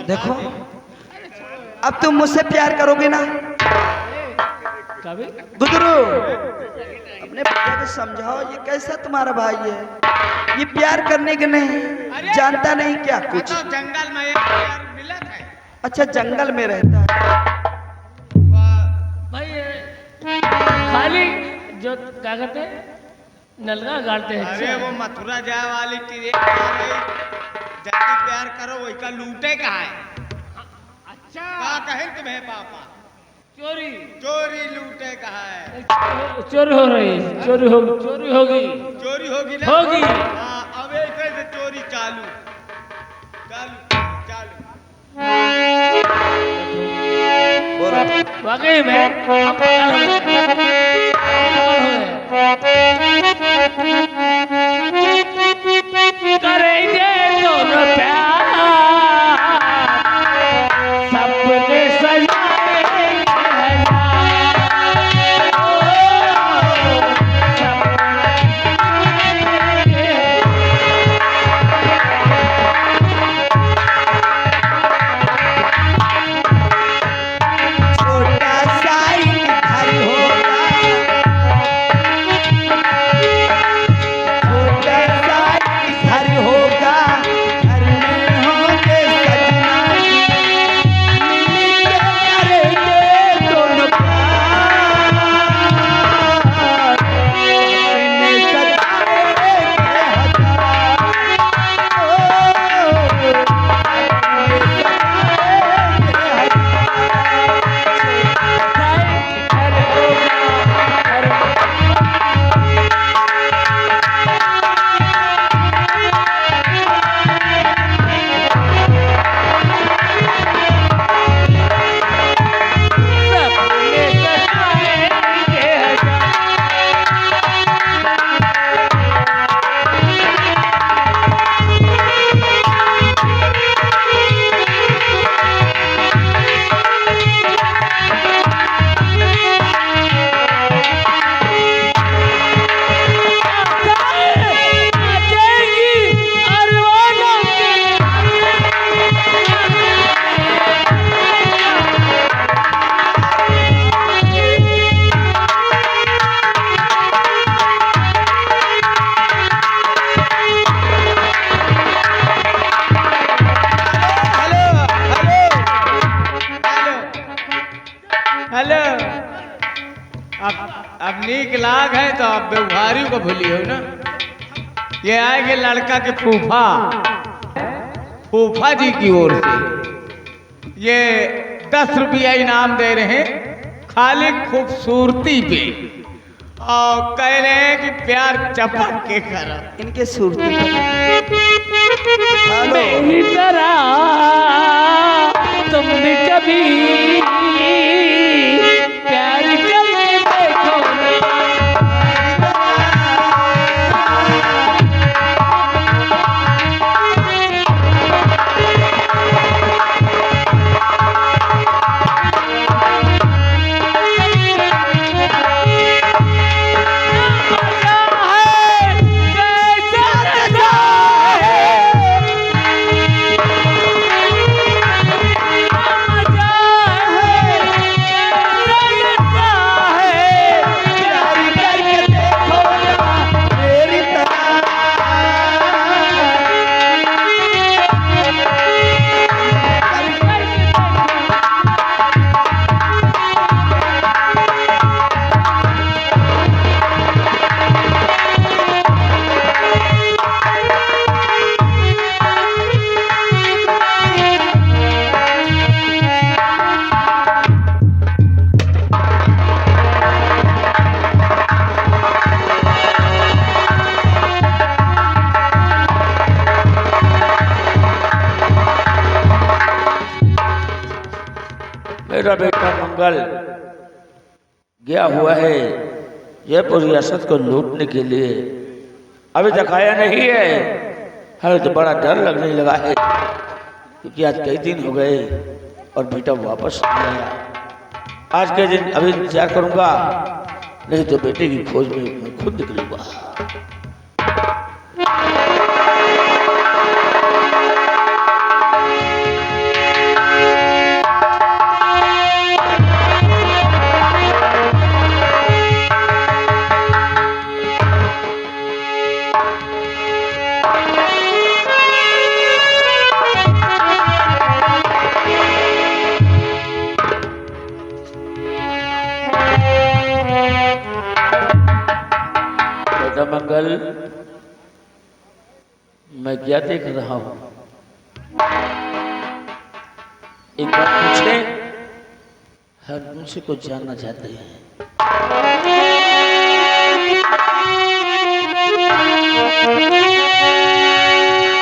देखो अब तुम मुझसे प्यार करोगे ना? गुदरू अपने भैया को समझाओ, ये कैसा तुम्हारा भाई है, ये प्यार करने के नहीं, जानता नहीं क्या कुछ। तो जंगल में एक प्यार मिला था। अच्छा जंगल में रहता है भाई खाली जो क्या कहते हैं नलका गाड़ते हैं। अरे वो मथुरा जाए वाली ट्रेन जल्दी प्यार करो, वही का लूटे कहाँ है? अच्छा क्या कहें तुम्हें पापा? चोरी चोरी लूटे कहाँ है? चोरी हो रही है, चोरी होगी चोरी होगी ना? होगी। हाँ, अब ऐसे से चोरी चालू चालू चालू। वाकई में करेंगे दोनों प्यार सपने हेलो, अब नीक लाग है तो अब व्यवहारी को भूली हो ना। ये आएंगे लड़का के फूफा जी की ओर से ये 10 रुपया इनाम दे रहे हैं खाली खूबसूरती पे, और कह रहे हैं कि प्यार चपक के करो। इनके सूरती मेरी तरह तुमने कभी प्यार करके देखो ना। मेरा बेटा मंगल गया हुआ है जयपुर रियासत को लूटने के लिए, अभी तक आया नहीं है। हमें तो बड़ा डर लगने लगा है क्योंकि आज कई दिन हो गए और बेटा वापस नहीं आया। आज के दिन अभी इंतजार करूंगा, नहीं तो बेटे की खोज में मैं खुद निकलूंगा। मंगल, मैं क्या देख रहा हूं? एक बात पूछे, हम तुमसे कुछ जानना चाहते हैं।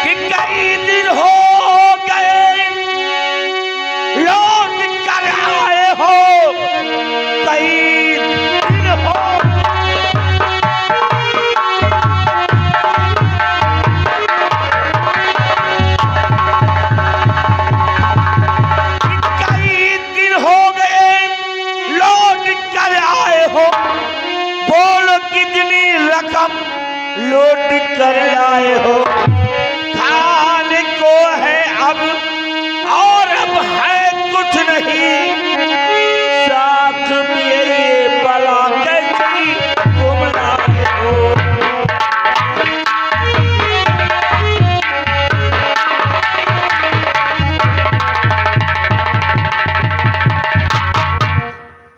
कि कई दिन हो गए लौट कर आए हो, कई दिन हो लौट कर आए हो। खाने को है अब और अब है कुछ नहीं, साथ में ये बला कैसी तुम लाए हो।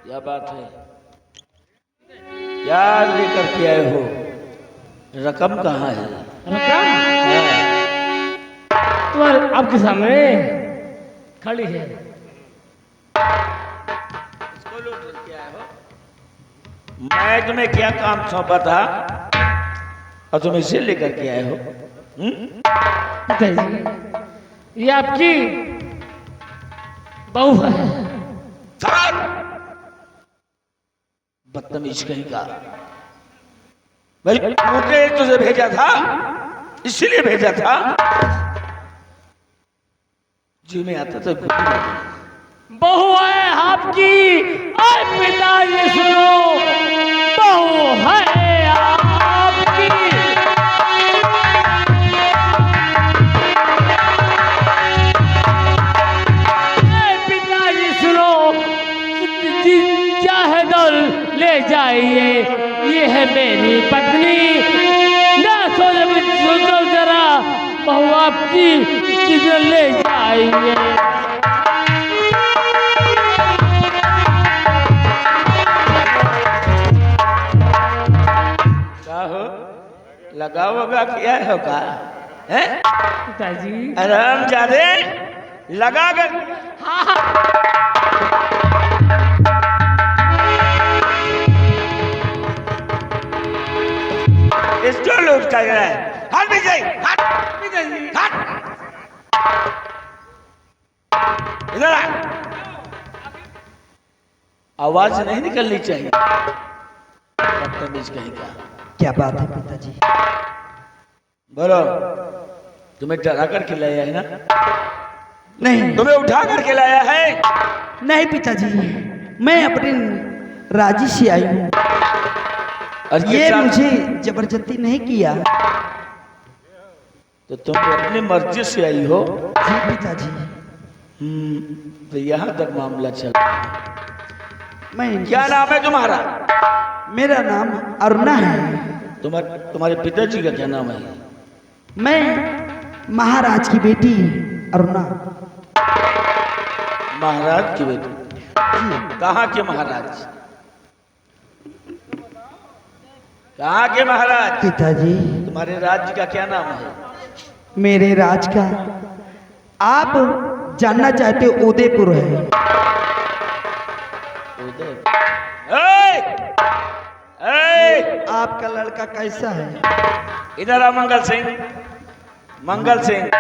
क्या बात है, क्या लेकर के आए हो? रकम कहाँ है? रकम तुम्हारे आपके सामने खड़ी है। इसको लूट करके आए हो? मैं तुम्हें क्या काम सौंपा था और तुम इसे लेकर के आए हो? ये आपकी बहू है। बदतमीज कहीं का। भाई मुझे तुझे भेजा था, इसीलिए भेजा था। जी में आता तो बहू है आपकी। अरे पिताजी सुनो, बहू है आपकी। अरे पिताजी सुनो, चाहे दौल ले जाइए, ये है मेरी पत्नी। ना सोचो जरा, बहू आपकी किधर ले जाइए। क्या हो, लगा वगा किया है का? हैं? पिताजी आराम जादे लगा कर। इसको लूट कर रहा है। हट विजय, हट हट, इधर आ। आवाज नहीं निकलनी चाहिए। बदतमीज कहीं का। क्या बात है पिताजी? बोलो, तुम्हें डरा कर के लाया है ना? नहीं तुम्हें उठा कर के लाया है? नहीं पिताजी, मैं अपनी राजी से आई हूँ। और ये मुझे जबरदस्ती नहीं किया। तो तुम अपनी मर्जी से आई हो? जी पिताजी। तो यहाँ तक मामला चल रहा है। मैं क्या नाम है तुम्हारा? मेरा नाम अरुणा है। तुम्हारे पिताजी का क्या नाम है? मैं महाराज की बेटी अरुणा। महाराज की बेटी? कहाँ के महाराज? कहाँ के महाराज? पिताजी तुम्हारे राज्य का क्या नाम है? मेरे राज का आप जानना चाहते हो? उदयपुर है। आपका लड़का कैसा है? इधर आओ मंगल सिंह, मंगल सिंह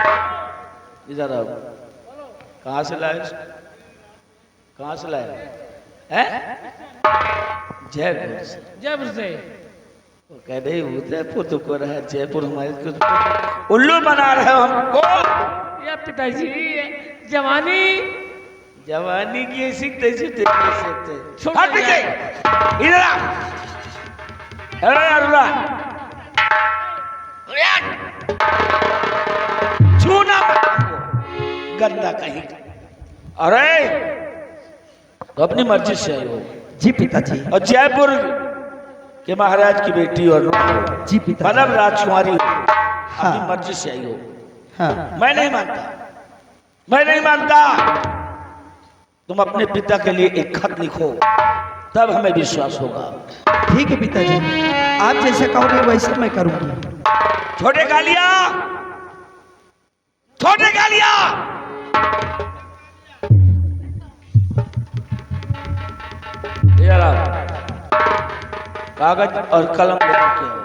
इधर आओ। कहाँ से लाए? कहाँ से लाए? हैं? जयपुर से। जयपुर से। वो कह रही उदयपुर तो को रहा है, जयपुर हमारे कुछ उल्लू बना रहे हो हमको। या पिताजी जवानी जवानी की सीखते सीखते छोड़ हट पीछे, इधर आ। अरे अरुणा, छूना मत हमको, गंदा कहीं का। अरे तो अपनी मर्जी से आई हो? जी पिताजी। और जयपुर के महाराज की बेटी और जी पिताजी। मतलब राजकुमारी हो, हाँ। अपनी मर्जी से आई हो? हाँ। मैं नहीं मानता, मैं नहीं मानता। तुम अपने पिता के लिए एक खत लिखो तब हमें विश्वास होगा। ठीक है पिताजी, आप जैसा कहोगे वैसा मैं करूंगी। छोटे कालिया, छोटे कालिया, ये रहा, कागज और कलम लेकर के आओ,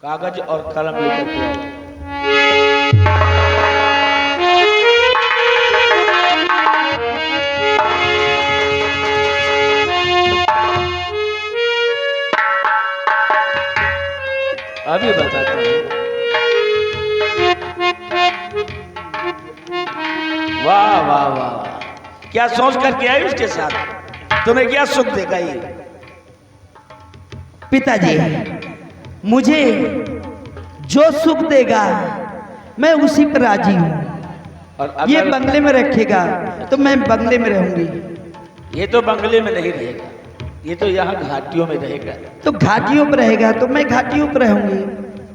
कागज और कलम लेकर के आओ। अभी बताता हूँ। वाह वाह वाह, क्या सोच करके आई उसके साथ? तुम्हें क्या सुख देगा ये? पिताजी, मुझे जो सुख देगा मैं उसी पर राजी हूँ। और ये अगर बंगले में रखेगा तो मैं बंगले में रहूंगी। ये तो बंगले में नहीं रहेगा, ये तो यहाँ घाटियों में रहेगा। तो घाटियों पर रहेगा तो मैं घाटियों पर रहूंगी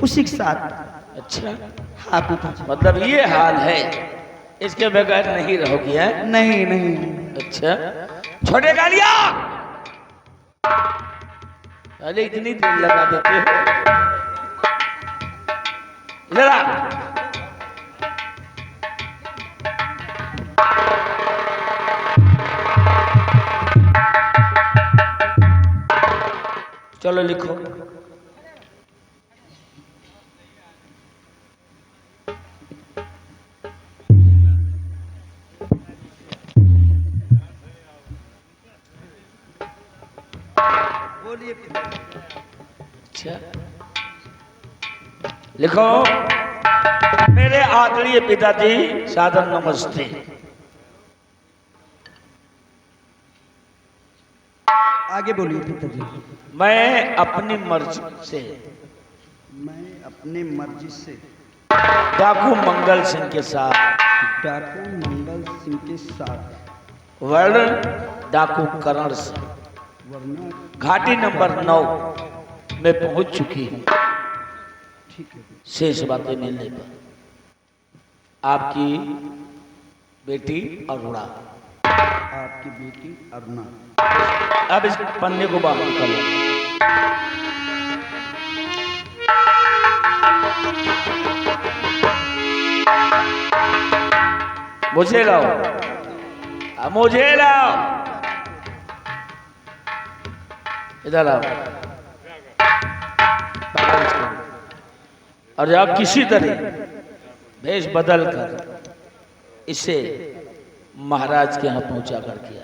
उसी के साथ। अच्छा, हाँ पिताजी। मतलब ये हाल है, इसके बगैर नहीं रहोगी है? नहीं नहीं। अच्छा, छोटे कालिया, अरे इतनी देर लगा देते हो। इधर आ। चलो लिखो। बोलिए पिताजी। अच्छा, लिखो। मेरे आदरणीय पिताजी, सादर नमस्ते। आगे बोलिए पिताजी। मैं अपनी मर्जी से मैं अपनी मर्जी से डाकू मंगल सिंह के साथ, डाकू मंगल सिंह के साथ, वर्ण डाकू करण से वरना घाटी नंबर 9 में पहुंच चुकी हूँ। ठीक है। शेष बातें मिलने पर आपकी बेटी अरुणा, आपकी बेटी अरुणा। अब इस पन्ने को बाहर निकालो। मुझे लाओ, अब मुझे लाओ, इधर आओ। और आप किसी तरह भेष बदल कर इसे महाराज के यहाँ पहुंचा कर किया।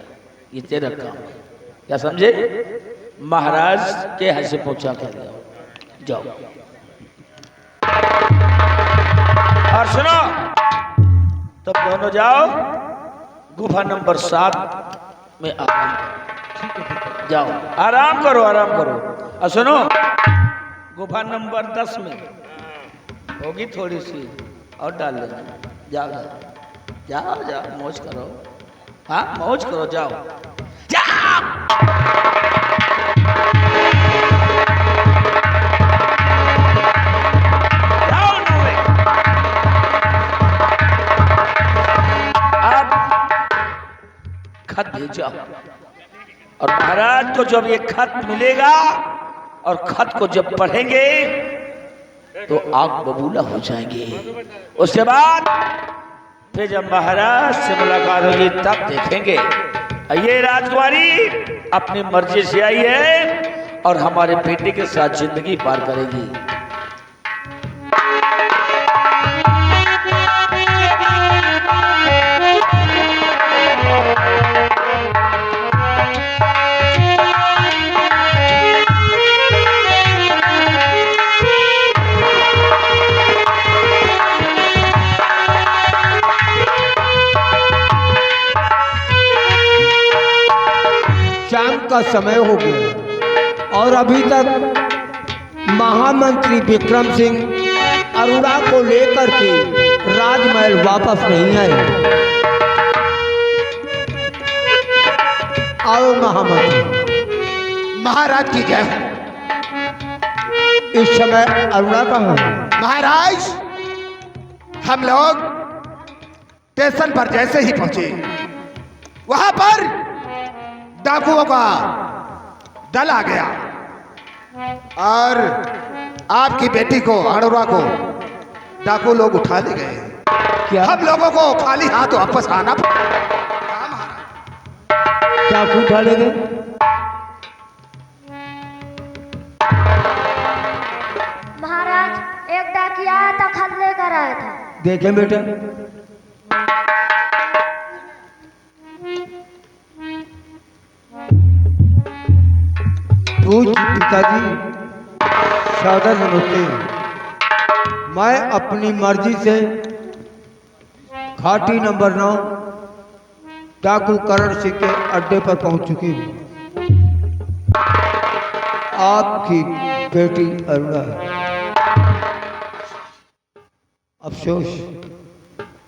ये तेरा काम है, क्या समझे? महाराज के यहाँ से पहुंचा कर जाओ। और सुनो, तब दोनों जाओ गुफा नंबर 7 में आराम करो। जाओ, आराम करो, आराम करो। और सुनो, गुफा नंबर 10 में होगी थोड़ी सी और डाल लेना। जाओ जाओ जाओ जाओ, मौज करो। हाँ, मौज करो, जाओ जाओ। जाओ नौवे। अब खत भेजो, और महाराज को जब ये खत मिलेगा और खत को जब पढ़ेंगे तो आग बबूला हो जाएंगे। उसके बाद फिर जब महाराज से मुलाकात होगी तब देखेंगे ये राजकुमारी अपनी मर्जी से आई है और हमारे बेटे के साथ जिंदगी पार करेगी। शाम का समय हो गया और अभी तक महामंत्री विक्रम सिंह अरुणा को लेकर के राजमहल वापस नहीं आए। आओ महामंत्री। महाराज की जय हो। इस समय अरुणा कहाँ है? महाराज, हम लोग स्टेशन पर जैसे ही पहुंचे वहां पर डाकुओं का दल आ गया और आपकी बेटी को अरोरा को डाकू लोग उठा ले गए। क्या हम लोगों को खाली हाथ वापस आना पड़ा। चाकू उठा ले गए? महाराज एक डाकिया आया था, खत लेकर आया था। देखें बेटा, पूज पिताजी, सादर नमस्ते। मैं अपनी मर्जी से घाटी नंबर 9 डाकू करण सिंह के अड्डे पर पहुंच चुकी हूँ। आपकी बेटी अरुणा, अफसोस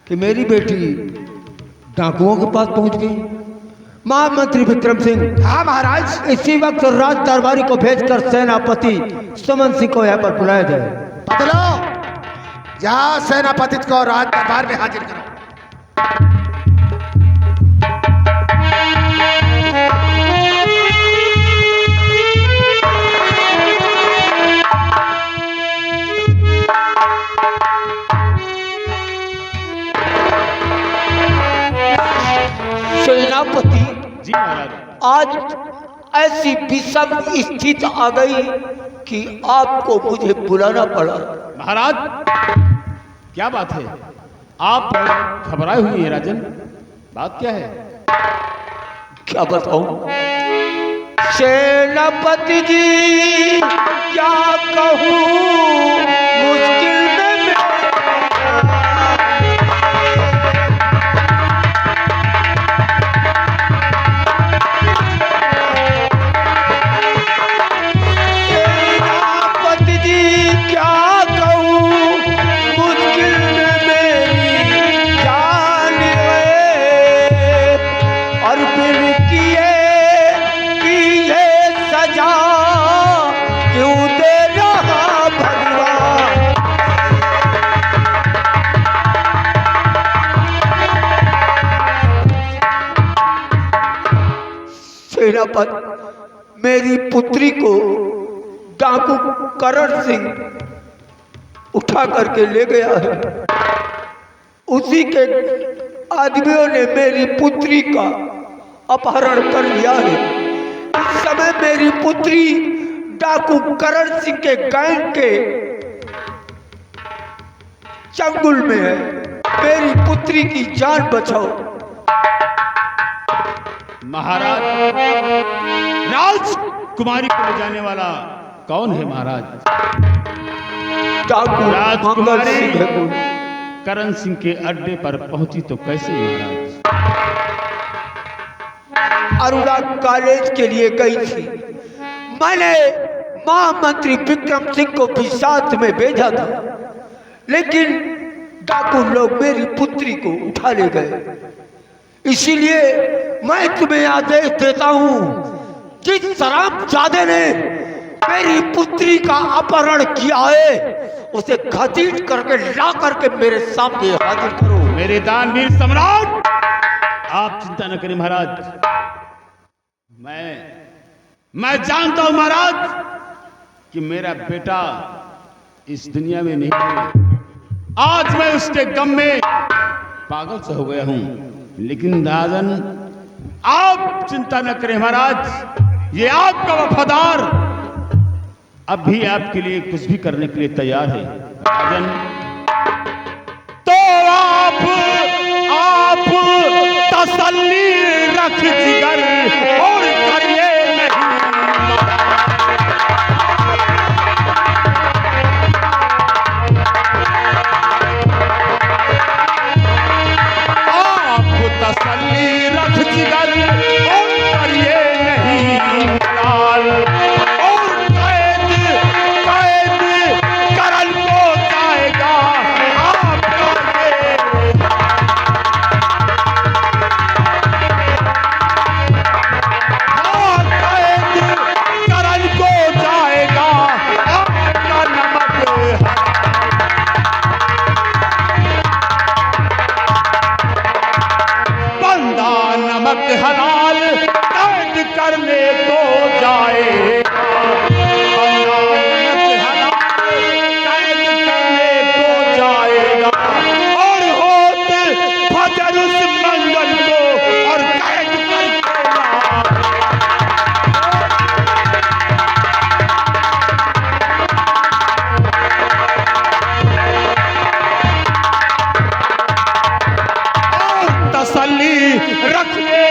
कि मेरी बेटी डाकुओं के पास पहुंच गई। महामंत्री विक्रम सिंह, हाँ महाराज। इसी वक्त राज दरबारी को भेजकर सेनापति सुमन सिंह को यहाँ पर बुलाया जाए। बदलो, यहाँ सेनापति को राज दरबार में हाजिर करो। सेनापति जी महाराज। आज ऐसी विषम स्थिति आ गई कि आपको मुझे बुलाना पड़ा। महाराज क्या बात है? आप घबराए हुए हैं राजन, बात क्या है? क्या बताऊं सेनापति जी, क्या कहूं, मुश्किल में सेनापति जी, क्या कहूं, मुश्किल में मेरी जान है। और फिर किए सजा क्यों दे रहा भगवान। सेनापति, मेरी पुत्री को डाकू करण सिंह उठा करके ले गया है। उसी के आदमियों ने मेरी पुत्री का अपहरण कर लिया है। इस समय मेरी पुत्री डाकू करण सिंह के गैंग के चंगुल में है। मेरी पुत्री की जान बचाओ। महाराज, राजकुमारी को ले जाने वाला कौन है महाराज? डाकू मंगल सिंह है कोई। करण सिंह के अड्डे पर पहुंची तो कैसे महाराज? अरुणा कॉलेज के लिए गई थी। मैंने महामंत्री विक्रम सिंह को भी साथ में भेजा था, लेकिन डाकू लोग मेरी पुत्री को उठा ले गए। इसीलिए मैं तुम्हें आदेश देता हूं, जिस शराबजादे ने मेरी पुत्री का अपहरण किया है उसे घसीट करके ला करके मेरे सामने हाजिर करो। मेरे दानवीर सम्राट, आप चिंता न करें महाराज। मैं जानता हूं महाराज कि मेरा बेटा इस दुनिया में नहीं है। आज मैं उसके गम में पागल सा हो गया हूं, लेकिन राजन आप चिंता न करें महाराज। ये आपका वफादार अब भी आपके लिए कुछ भी करने के लिए तैयार है राजन। तो आप तसल्ली रख जिगर और करिए नहीं। आप तसल्ली रख जिगर और करिए नहीं लाल। और कैद करन को जाएगा आपका ये। उस मंगल को और कैद करके ला। और तसल्ली रख ले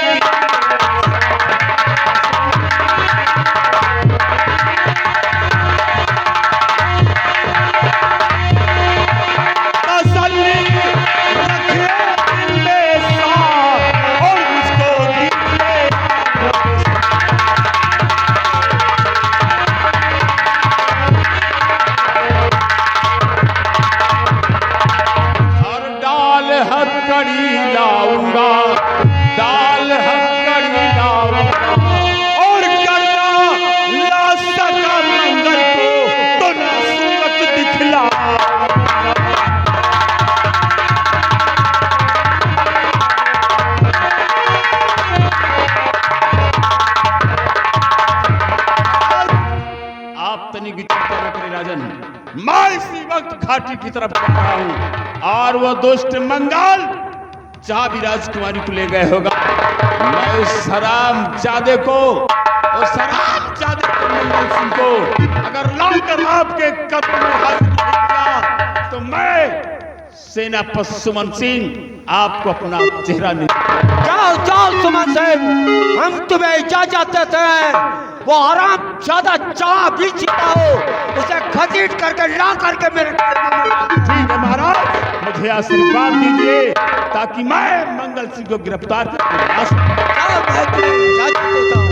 हथकड़ी लाऊंगा, डाल हथकड़ी लाऊंगा और करना ला सका मंगल को तो ना सूरत दिखला। आप तनिक चिंता न करें राजन, मैं इसी वक्त घाटी की तरफ बढ़ रहा हूं और वो दुष्ट मंगल जहां भी राजकुमारी को ले गए होगा, मैं उस हराम जादे को, उस हराम जादे को मंगल सिंह को अगर लाकर आपके कदम में हाजिर किया तो मैं सेनापति सुमन सिंह आपको अपना चेहरा नहीं। जाओ जाओ सुमन सिंह, हम तुम्हें इजाजत देते हैं। वो हराम ज्यादा चाह भी जीता हो उसे घसीट करके ला करके मेरे ठीक है महाराज, मुझे आशीर्वाद दीजिए ताकि मैं मंगल सिंह को गिरफ्तार करके ला सकूं। मैं तुम्हें इजाजत देता हूँ।